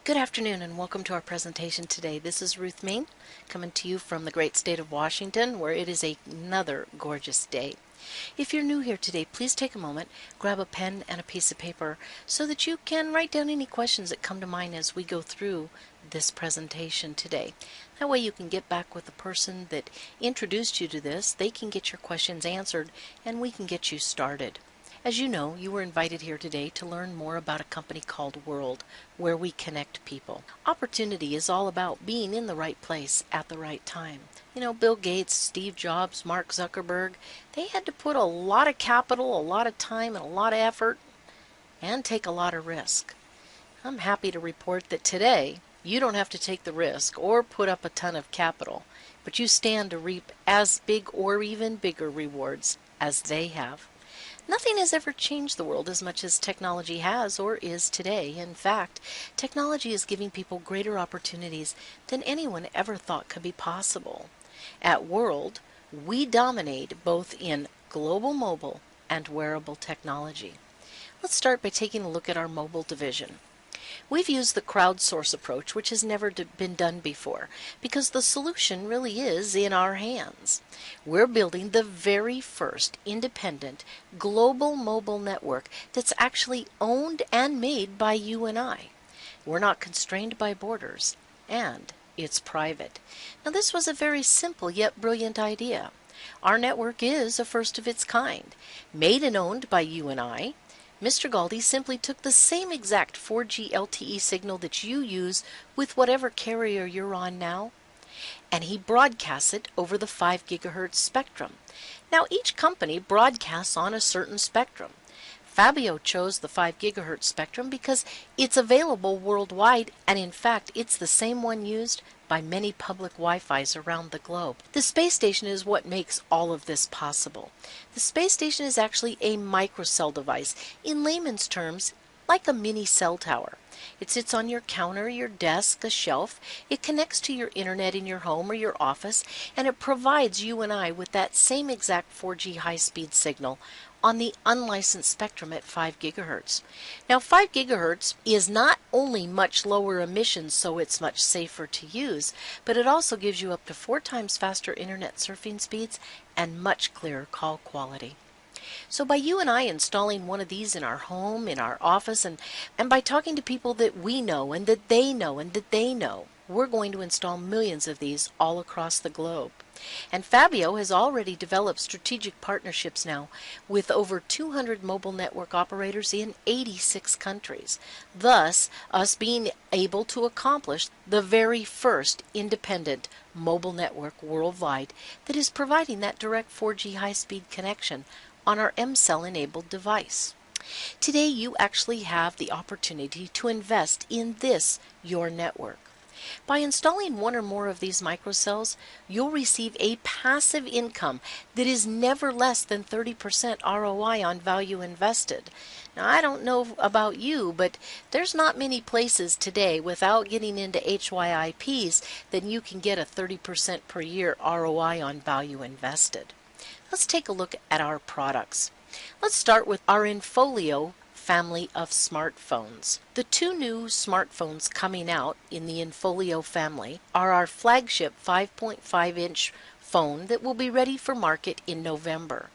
Good afternoon and welcome to our presentation today. This is Ruth Main coming to you from the great state of Washington, where it is another gorgeous day. If you're new here today, please take a moment, grab a pen and a piece of paper so that you can write down any questions that come to mind as we go through this presentation today. That way you can get back with the person that introduced you to this, they can get your questions answered, and we can get you started. As you know, you were invited here today to learn more about a company called World, where we connect people. Opportunity is all about being in the right place at the right time. You know, Bill Gates, Steve Jobs, Mark Zuckerberg, they had to put a lot of capital, a lot of time, and a lot of effort, and take a lot of risk. I'm happy to report that today, you don't have to take the risk or put up a ton of capital, but you stand to reap as big or even bigger rewards as they have. Nothing has ever changed the world as much as technology has or is today. In fact, technology is giving people greater opportunities than anyone ever thought could be possible. At World, we dominate both in global mobile and wearable technology. Let's start by taking a look at our mobile division. We've used the crowdsource approach, which has never been done before, because the solution really is in our hands. We're building the very first independent global mobile network that's actually owned and made by you and I. We're not constrained by borders, and it's private. Now, this was a very simple yet brilliant idea. Our network is a first of its kind, made and owned by you and I. Mr. Galdi simply took the same exact 4G LTE signal that you use with whatever carrier you're on now, and he broadcasts it over the 5 gigahertz spectrum. Now, each company broadcasts on a certain spectrum. Fabio chose the 5 gigahertz spectrum because it's available worldwide, and in fact, it's the same one used by many public Wi-Fis around the globe. The space station is what makes all of this possible. The space station is actually a microcell device, in layman's terms, like a mini cell tower. It sits on your counter, your desk, a shelf. It connects to your internet in your home or your office, and it provides you and I with that same exact 4G high-speed signal on the unlicensed spectrum at 5 gigahertz. Now, 5 gigahertz is not only much lower emissions, so it's much safer to use, but it also gives you up to 4 times faster internet surfing speeds and much clearer call quality. So by you and I installing one of these in our home, in our office, and by talking to people that we know and that they know and that they know, we're going to install millions of these all across the globe. And Fabio has already developed strategic partnerships now with over 200 mobile network operators in 86 countries, thus us being able to accomplish the very first independent mobile network worldwide that is providing that direct 4G high-speed connection on our M-Cell enabled device. Today you actually have the opportunity to invest in this, your network. By installing one or more of these microcells, you'll receive a passive income that is never less than 30% ROI on value invested. Now, I don't know about you, but there's not many places today without getting into HYIPs that you can get a 30% per year ROI on value invested. Let's take a look at our products. Let's start with our Infolio family of smartphones. The 2 new smartphones coming out in the Infolio family are our flagship 5.5-inch phone that will be ready for market in November.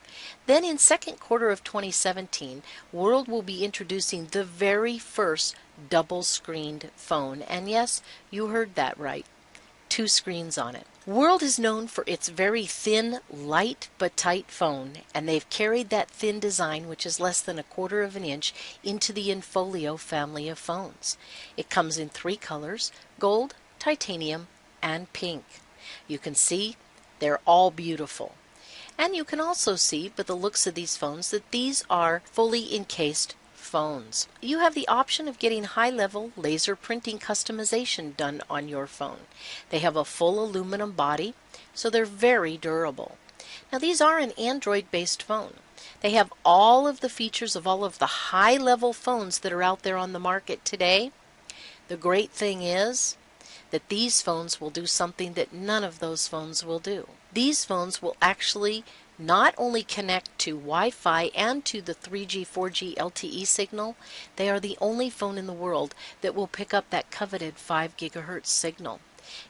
Then in second quarter of 2017, World will be introducing the very first double-screened phone. And yes, you heard that right. 2 screens on it. World is known for its very thin, light but tight phone, and they've carried that thin design, which is less than 1/4 of an inch, into the Infolio family of phones. It comes in 3 colors: gold, titanium, and pink. You can see they're all beautiful. And you can also see by the looks of these phones that these are fully encased phones. You have the option of getting high-level laser printing customization done on your phone. They have a full aluminum body, so they're very durable. Now, these are an Android-based phone. They have all of the features of all of the high-level phones that are out there on the market today. The great thing is that these phones will do something that none of those phones will do. These phones will actually not only connect to Wi-Fi and to the 3G, 4G LTE signal, they are the only phone in the world that will pick up that coveted 5 gigahertz signal.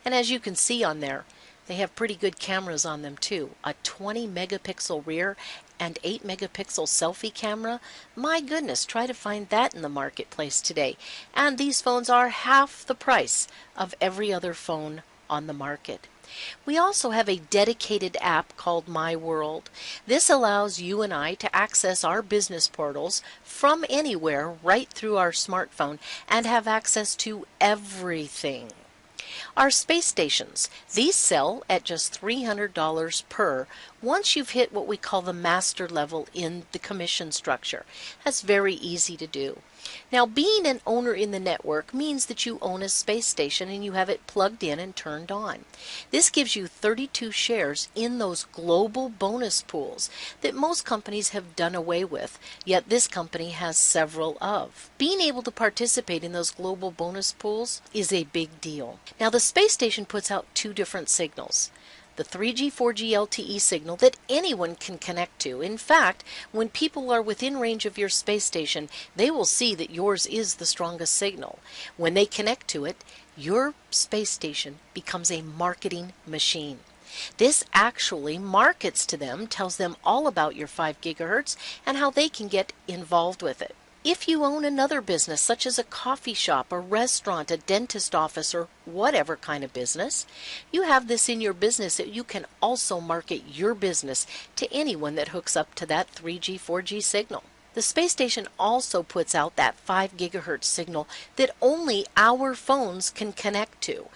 And as you can see on there, they have pretty good cameras on them too. A 20 megapixel rear and 8 megapixel selfie camera. My goodness, try to find that in the marketplace today. And these phones are half the price of every other phone on the market. We also have a dedicated app called My World. This allows you and I to access our business portals from anywhere right through our smartphone and have access to everything. Our space stations, these sell at just $300 per once you've hit what we call the master level in the commission structure. That's very easy to do. Now, being an owner in the network means that you own a space station and you have it plugged in and turned on. This gives you 32 shares in those global bonus pools that most companies have done away with, yet this company has several of. Being able to participate in those global bonus pools is a big deal. Now, the space station puts out two different signals. The 3G, 4G LTE signal that anyone can connect to. In fact, when people are within range of your space station, they will see that yours is the strongest signal. When they connect to it, your space station becomes a marketing machine. This actually markets to them, tells them all about your 5 gigahertz and how they can get involved with it. If you own another business, such as a coffee shop, a restaurant, a dentist office, or whatever kind of business, you have this in your business that you can also market your business to anyone that hooks up to that 3G, 4G signal. The space station also puts out that 5 gigahertz signal that only our phones can connect to.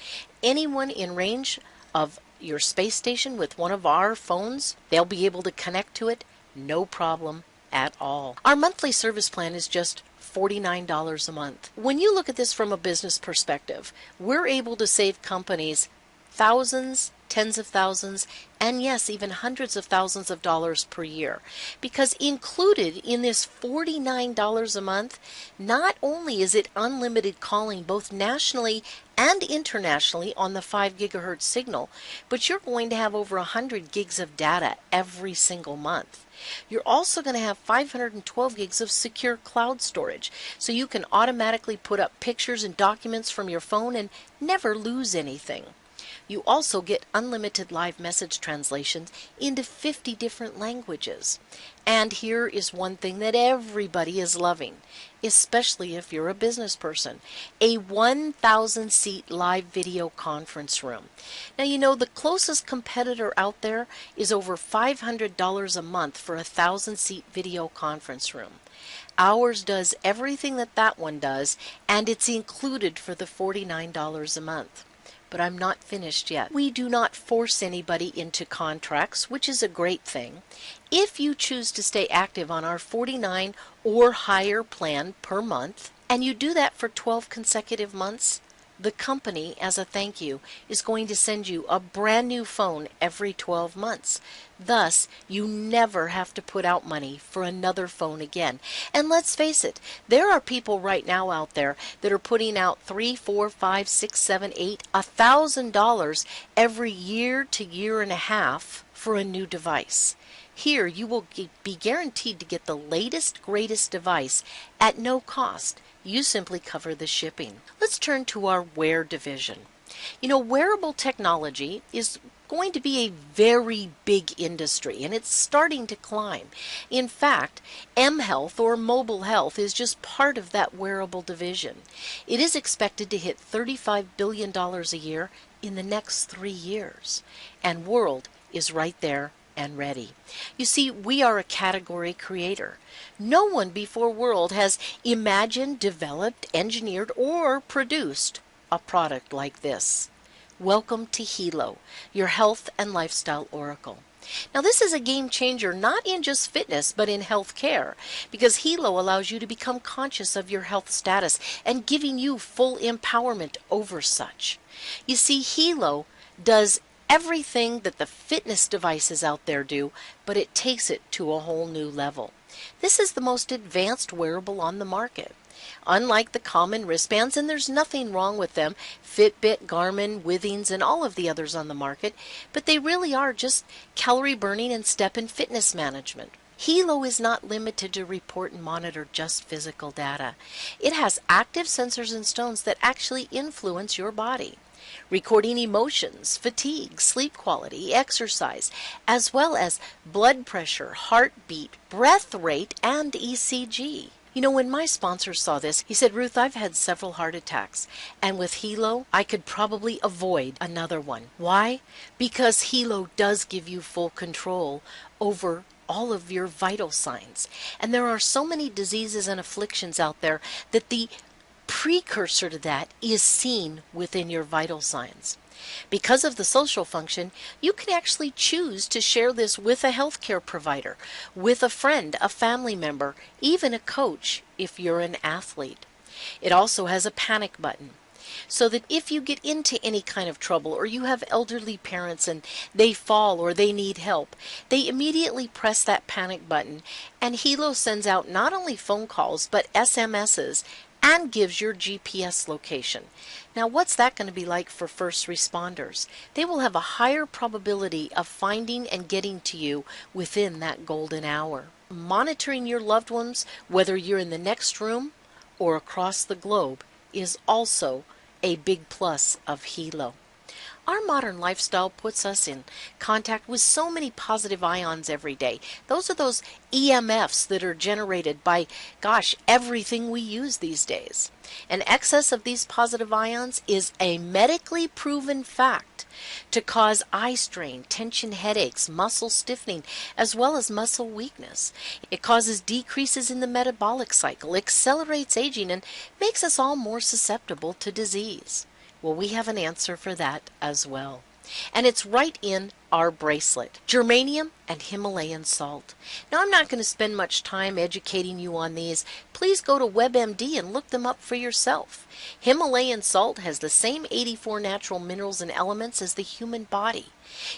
Anyone in range of your space station with one of our phones, they'll be able to connect to it, no problem at all. Our monthly service plan is just $49 a month. When you look at this from a business perspective, we're able to save companies thousands, tens of thousands, and yes, even hundreds of thousands of dollars per year. Because included in this $49 a month, not only is it unlimited calling both nationally and internationally on the 5 gigahertz signal, but you're going to have over 100 gigs of data every single month. You're also going to have 512 gigs of secure cloud storage, so you can automatically put up pictures and documents from your phone and never lose anything. You also get unlimited live message translations into 50 different languages. And here is one thing that everybody is loving, especially if you're a business person: a 1,000 seat live video conference room. Now, you know, the closest competitor out there is over $500 a month for a 1,000 seat video conference room. Ours does everything that that one does, and it's included for the $49 a month. But I'm not finished yet. We do not force anybody into contracts, which is a great thing. If you choose to stay active on our 49 or higher plan per month, and you do that for 12 consecutive months, the company, as a thank you, is going to send you a brand new phone every 12 months. Thus, you never have to put out money for another phone again. And let's face it, there are people right now out there that are putting out $3, $4, $5, $6, $7, $8, $1,000 every year to year and a half for a new device. Here, you will be guaranteed to get the latest, greatest device at no cost. You simply cover the shipping. Let's turn to our wear division. You know, wearable technology is going to be a very big industry, and it's starting to climb. In fact, mHealth, or mobile health, is just part of that wearable division. It is expected to hit $35 billion a year in the next 3 years, and World is right there and ready. You see, we are a category creator. No one before World has imagined, developed, engineered, or produced a product like this. Welcome to Hilo, your health and lifestyle oracle. Now, this is a game changer not in just fitness, but in health care, because Hilo allows you to become conscious of your health status and giving you full empowerment over such. You see, Hilo does everything that the fitness devices out there do, but it takes it to a whole new level. This is the most advanced wearable on the market. Unlike the common wristbands, and there's nothing wrong with them, Fitbit, Garmin, Withings, and all of the others on the market, but they really are just calorie burning and step and fitness management. Hilo is not limited to report and monitor just physical data. It has active sensors and stones that actually influence your body, recording emotions, fatigue, sleep quality, exercise, as well as blood pressure, heartbeat, breath rate, and ECG. You know, when my sponsor saw this, he said, Ruth, I've had several heart attacks, and with Hilo, I could probably avoid another one. Why? Because Hilo does give you full control over all of your vital signs. And there are so many diseases and afflictions out there that the precursor to that is seen within your vital signs. Because of the social function, you can actually choose to share this with a healthcare provider, with a friend, a family member, even a coach if you're an athlete. It also has a panic button, so that if you get into any kind of trouble, or you have elderly parents and they fall or they need help, they immediately press that panic button, and Hilo sends out not only phone calls but SMSs and gives your GPS location. Now, what's that going to be like for first responders? They will have a higher probability of finding and getting to you within that golden hour. Monitoring your loved ones, whether you're in the next room or across the globe, is also a big plus of Hilo. Our modern lifestyle puts us in contact with so many positive ions every day. Those are those EMFs that are generated by, gosh, everything we use these days. An excess of these positive ions is a medically proven fact to cause eye strain, tension headaches, muscle stiffening, as well as muscle weakness. It causes decreases in the metabolic cycle, accelerates aging, and makes us all more susceptible to disease. Well, we have an answer for that as well. And it's right in our bracelet, germanium and Himalayan salt. Now, I'm not going to spend much time educating you on these. Please go to WebMD and look them up for yourself. Himalayan salt has the same 84 natural minerals and elements as the human body.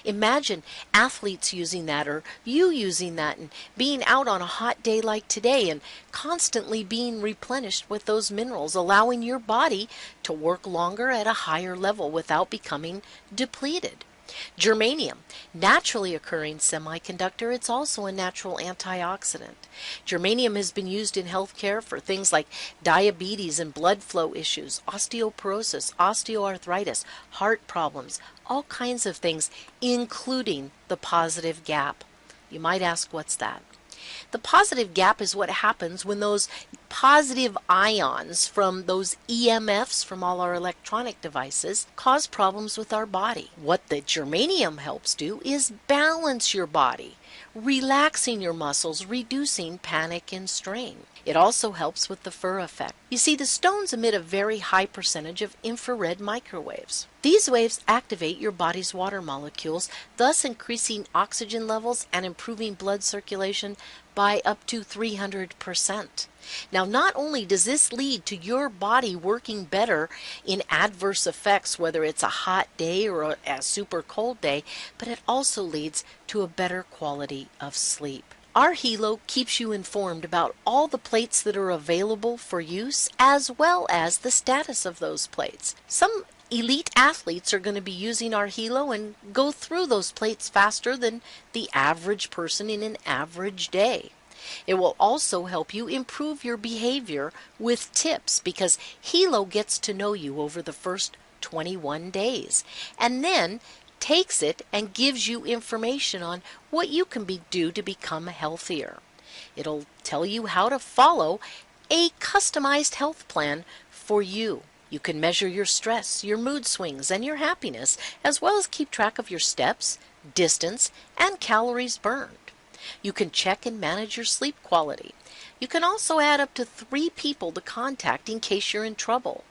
Imagine athletes using that, or you using that, and being out on a hot day like today and constantly being replenished with those minerals, allowing your body to work longer at a higher level without becoming depleted. Germanium, naturally occurring semiconductor, it's also a natural antioxidant. Germanium has been used in healthcare for things like diabetes and blood flow issues, osteoporosis, osteoarthritis, heart problems, all kinds of things, including the positive gap. You might ask, what's that? The positive gap is what happens when those positive ions from those EMFs from all our electronic devices cause problems with our body. What the germanium helps do is balance your body, relaxing your muscles, reducing panic and strain. It also helps with the fur effect. You see, the stones emit a very high percentage of infrared microwaves. These waves activate your body's water molecules, thus increasing oxygen levels and improving blood circulation by up to 300%. Now, not only does this lead to your body working better in adverse effects, whether it's a hot day or a super cold day, but it also leads to a better quality of sleep. Our Hilo keeps you informed about all the plates that are available for use, as well as the status of those plates. Some elite athletes are going to be using our Hilo and go through those plates faster than the average person in an average day. It will also help you improve your behavior with tips, because Hilo gets to know you over the first 21 days and then takes it and gives you information on what you can do to become healthier. It'll tell you how to follow a customized health plan for you. You can measure your stress, your mood swings, and your happiness, as well as keep track of your steps, distance, and calories burned. You can check and manage your sleep quality. You can also add up to 3 people to contact in case you're in trouble.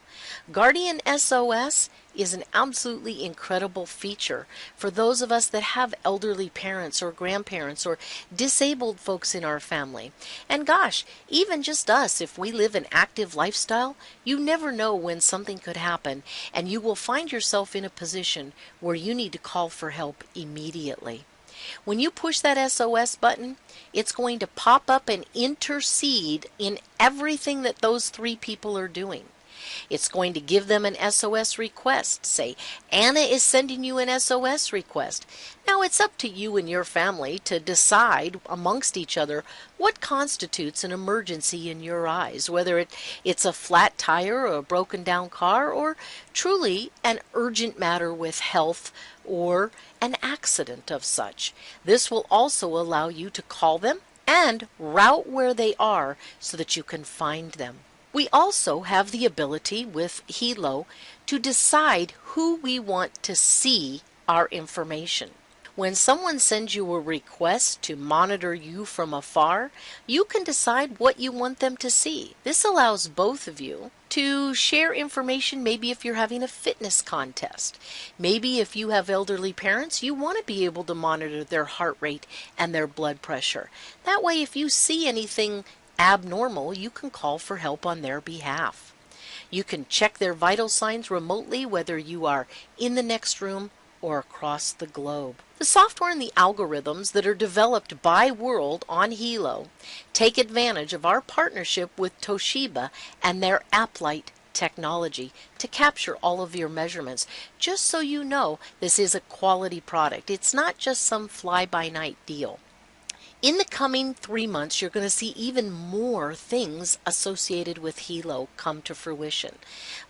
Guardian SOS is an absolutely incredible feature for those of us that have elderly parents or grandparents or disabled folks in our family. And gosh, even just us, if we live an active lifestyle, you never know when something could happen, and you will find yourself in a position where you need to call for help immediately. When you push that SOS button, it's going to pop up and intercede in everything that those three people are doing. It's going to give them an SOS request. Say, Anna is sending you an SOS request. Now it's up to you and your family to decide amongst each other what constitutes an emergency in your eyes, whether it's a flat tire or a broken down car, or truly an urgent matter with health or an accident of such. This will also allow you to call them and route where they are so that you can find them. We also have the ability with Hilo to decide who we want to see our information. When someone sends you a request to monitor you from afar, you can decide what you want them to see. This allows both of you to share information. Maybe if you're having a fitness contest, maybe if you have elderly parents, you want to be able to monitor their heart rate and their blood pressure. That way, if you see anything abnormal, you can call for help on their behalf. You can check their vital signs remotely, whether you are in the next room or across the globe. The software and the algorithms that are developed by World on Hilo take advantage of our partnership with Toshiba and their AppLight technology to capture all of your measurements. Just so you know, this is a quality product. It's not just some fly-by-night deal. In the coming 3 months, you're going to see even more things associated with Hilo come to fruition,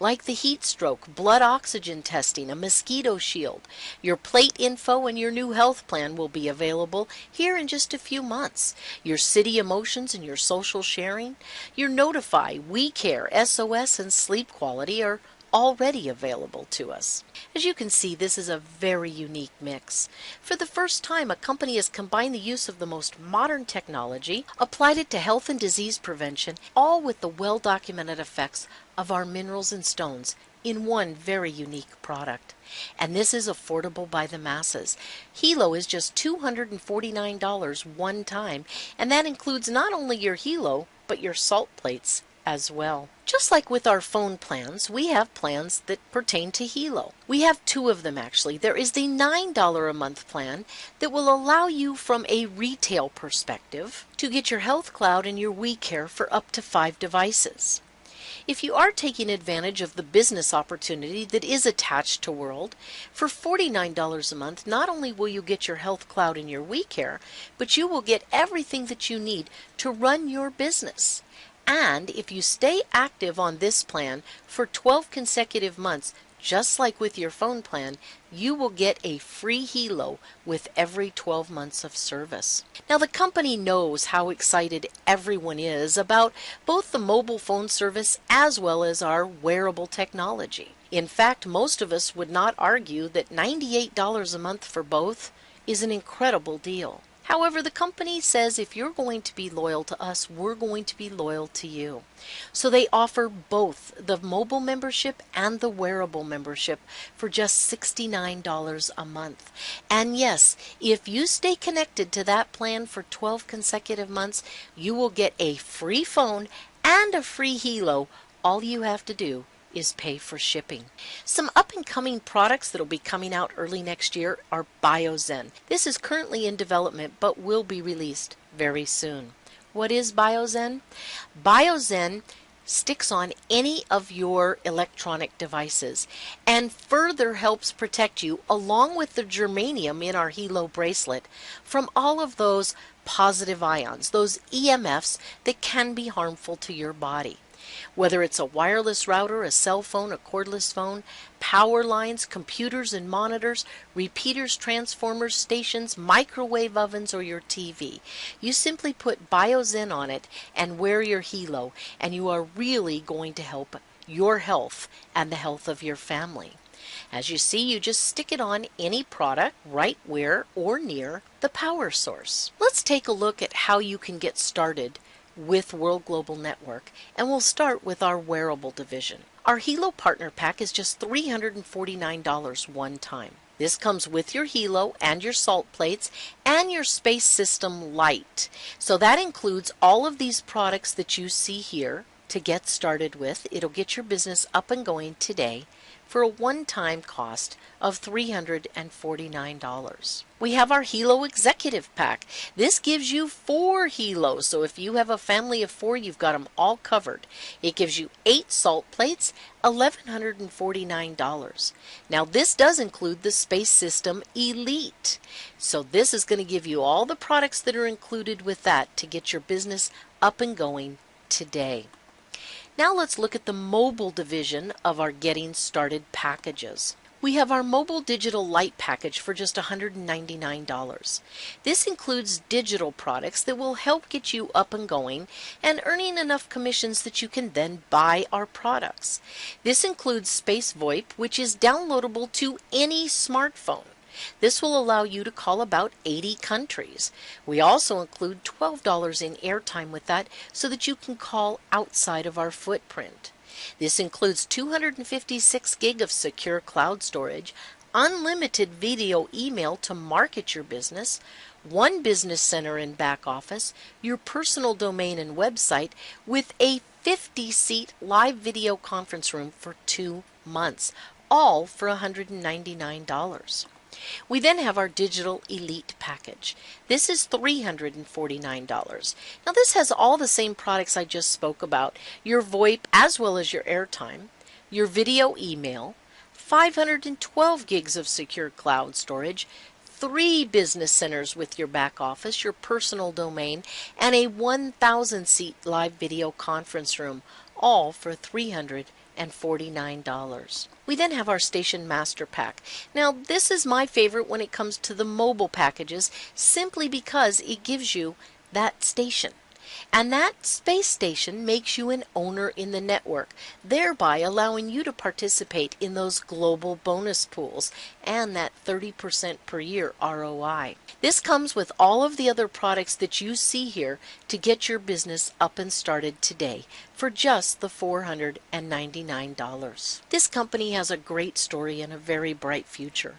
like the heat stroke, blood oxygen testing, a mosquito shield. Your plate info and your new health plan will be available here in just a few months. Your city emotions and your social sharing, your Notify, We Care, SOS, and sleep quality are already available to us. As you can see, this is a very unique mix. For the first time, a company has combined the use of the most modern technology, applied it to health and disease prevention, all with the well-documented effects of our minerals and stones in one very unique product. And this is affordable by the masses. Hilo is just $249 one time, and that includes not only your Hilo, but your salt plates as well. Just like with our phone plans, we have plans that pertain to Hilo. We have two of them actually. There is the $9 a month plan that will allow you from a retail perspective to get your Health Cloud and your We Care for up to 5 devices. If you are taking advantage of the business opportunity that is attached to World, for $49 a month, not only will you get your Health Cloud and your We Care, but you will get everything that you need to run your business. And if you stay active on this plan for 12 consecutive months, just like with your phone plan, you will get a free Hilo with every 12 months of service. Now, the company knows how excited everyone is about both the mobile phone service as well as our wearable technology. In fact, most of us would not argue that $98 a month for both is an incredible deal. However, the company says if you're going to be loyal to us, we're going to be loyal to you. So they offer both the mobile membership and the wearable membership for just $69 a month. And yes, if you stay connected to that plan for 12 consecutive months, you will get a free phone and a free Hilo. All you have to do is pay for shipping. Some up-and-coming products that will be coming out early next year are BioZen. This is currently in development but will be released very soon. What is BioZen? BioZen sticks on any of your electronic devices and further helps protect you, along with the germanium in our Hilo bracelet, from all of those positive ions, those EMFs that can be harmful to your body. Whether it's a wireless router, a cell phone, a cordless phone, power lines, computers and monitors, repeaters, transformers, stations, microwave ovens, or your TV, you simply put BioZen on it and wear your Hilo, and you are really going to help your health and the health of your family. As you see, you just stick it on any product right where or near the power source. Let's take a look at how you can get started with World Global Network, and we'll start with our wearable division. Our Hilo Partner Pack is just $349 one time. This comes with your Hilo and your salt plates and your Space System Lite. So that includes all of these products that you see here to get started with. It'll get your business up and going today for a one-time cost of $349. We have our Hilo Executive Pack. This gives you 4 Hilos, so if you have a family of 4, you've got them all covered. It gives you 8 salt plates, $1,149. Now this does include the Space System Elite. So this is going to give you all the products that are included with that to get your business up and going today. Now let's look at the mobile division of our Getting Started packages. We have our Mobile Digital Light package for just $199. This includes digital products that will help get you up and going and earning enough commissions that you can then buy our products. This includes Space VoIP, which is downloadable to any smartphone. This will allow you to call about 80 countries. We also include $12 in airtime with that so that you can call outside of our footprint. This includes 256 gig of secure cloud storage, unlimited video email to market your business, 1 business center and back office, your personal domain and website with a 50-seat live video conference room for 2 months, all for $199. We then have our Digital Elite package. This is $349. Now this has all the same products I just spoke about, your VoIP as well as your airtime, your video email, 512 gigs of secure cloud storage, 3 business centers with your back office, your personal domain, and a 1,000-seat live video conference room, all for $349. We then have our Station Master Pack. Now this is my favorite when it comes to the mobile packages, simply because it gives you that station. And that space station makes you an owner in the network, thereby allowing you to participate in those global bonus pools and that 30% per year ROI. This comes with all of the other products that you see here to get your business up and started today for just the $499. This company has a great story and a very bright future.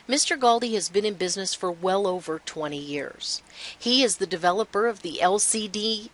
Mr. Galdi has been in business for well over 20 years. He is the developer of the LCD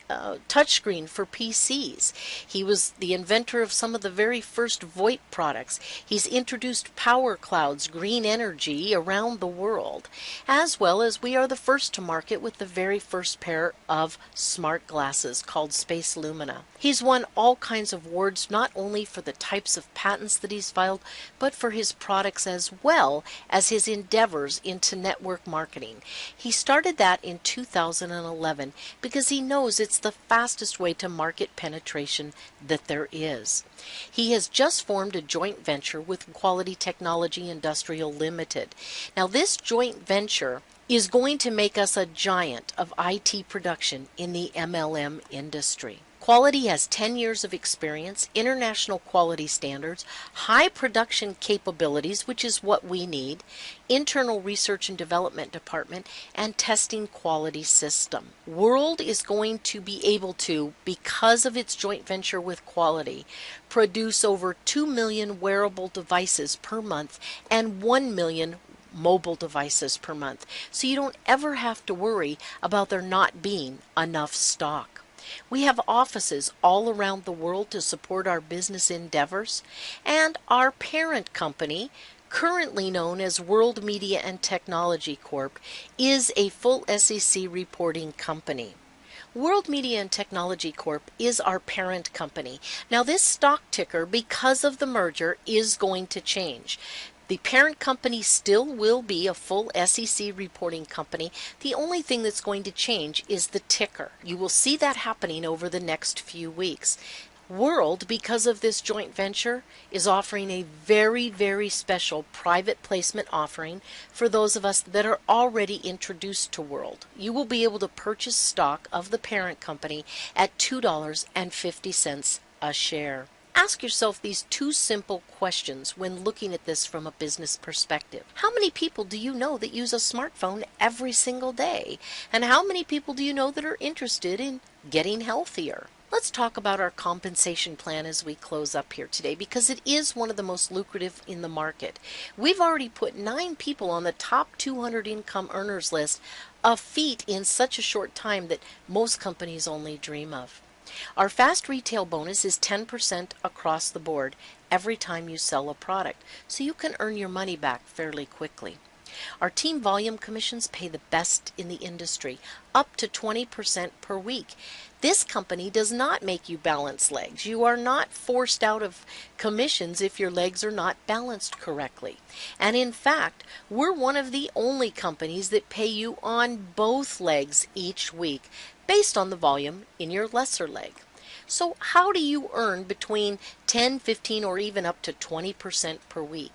touchscreen for PCs. He was the inventor of some of the very first VoIP products. He's introduced power clouds, green energy around the world, as well as we are the first to market with the very first pair of smart glasses called Space Lumina. He's won all kinds of awards, not only for the types of patents that he's filed, but for his products as well as his endeavors into network marketing. He started that in 2011 because he knows it's the fastest way to market penetration that there is. He has just formed a joint venture with Quality Technology Industrial Limited. Now this joint venture is going to make us a giant of IT production in the MLM industry. Quality has 10 years of experience, international quality standards, high production capabilities, which is what we need, internal research and development department, and testing quality system. World is going to be able to, because of its joint venture with Quality, produce over 2 million wearable devices per month and 1 million mobile devices per month. So you don't ever have to worry about there not being enough stock. We have offices all around the world to support our business endeavors, and our parent company, currently known as World Media and Technology Corp., is a full SEC reporting company. World Media and Technology Corp. Is our parent company. Now this stock ticker, because of the merger, is going to change. The parent company still will be a full SEC reporting company. The only thing that's going to change is the ticker. You will see that happening over the next few weeks. World, because of this joint venture, is offering a very, very special private placement offering for those of us that are already introduced to World. You will be able to purchase stock of the parent company at $2.50 a share. Ask yourself these 2 simple questions when looking at this from a business perspective. How many people do you know that use a smartphone every single day? And how many people do you know that are interested in getting healthier? Let's talk about our compensation plan as we close up here today, because it is one of the most lucrative in the market. We've already put 9 people on the top 200 income earners list, a feat in such a short time that most companies only dream of. Our fast retail bonus is 10% across the board, every time you sell a product, so you can earn your money back fairly quickly. Our team volume commissions pay the best in the industry, up to 20% per week. This company does not make you balance legs. You are not forced out of commissions if your legs are not balanced correctly. And in fact, we're one of the only companies that pay you on both legs each week, based on the volume in your lesser leg. So how do you earn between 10, 15, or even up to 20% per week?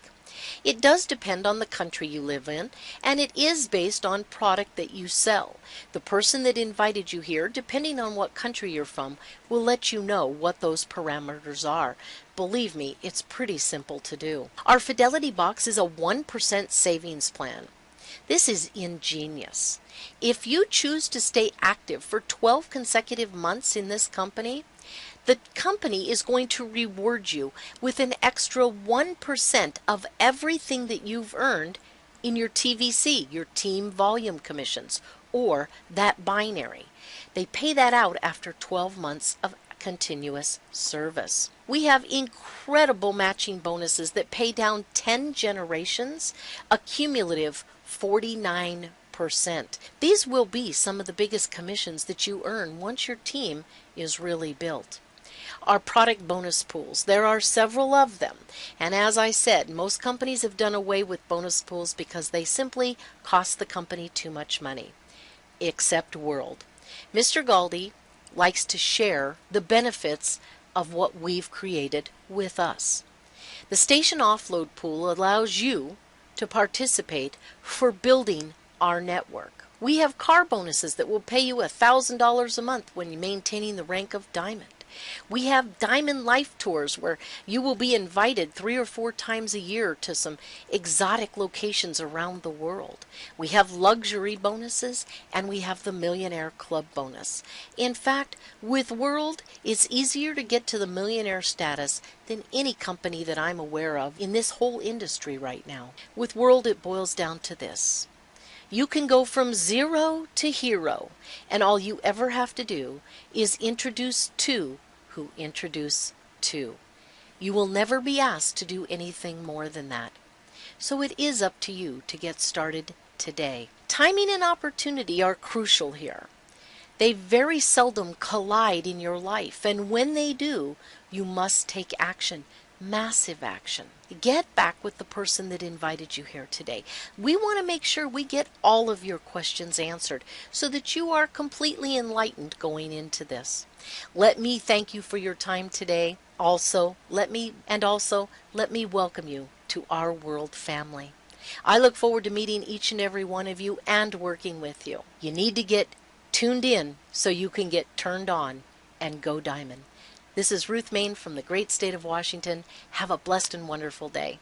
It does depend on the country you live in, and it is based on product that you sell. The person that invited you here, depending on what country you're from, will let you know what those parameters are. Believe me, it's pretty simple to do. Our Fidelity Box is a 1% savings plan. This is ingenious. If you choose to stay active for 12 consecutive months in this company, the company is going to reward you with an extra 1% of everything that you've earned in your TVC, your team volume commissions, or that binary. They pay that out after 12 months of continuous service. We have incredible matching bonuses that pay down 10 generations, a cumulative 49%. These will be some of the biggest commissions that you earn once your team is really built. Our product bonus pools, there are several of them, and as I said, most companies have done away with bonus pools because they simply cost the company too much money, except World. Mr. Galdi likes to share the benefits of what we've created with us. The station offload pool allows you to participate for building our network. We have car bonuses that will pay you $1,000 a month when you're maintaining the rank of Diamond. We have Diamond Life Tours where you will be invited 3 or 4 times a year to some exotic locations around the world. We have luxury bonuses, and we have the Millionaire Club bonus. In fact, with World, it's easier to get to the millionaire status than any company that I'm aware of in this whole industry right now. With World, it boils down to this. You can go from zero to hero, and all you ever have to do is introduce two who introduce two. You will never be asked to do anything more than that. So it is up to you to get started today. Timing and opportunity are crucial here. They very seldom collide in your life, and when they do, you must take action. Massive action. Get back with the person that invited you here today. We want to make sure we get all of your questions answered so that you are completely enlightened going into this. Let me thank you for your time today. Also, let me welcome you to our World family. I look forward to meeting each and every one of you and working with you. You need to get tuned in so you can get turned on and go Diamond. This is Ruth Main from the great state of Washington. Have a blessed and wonderful day.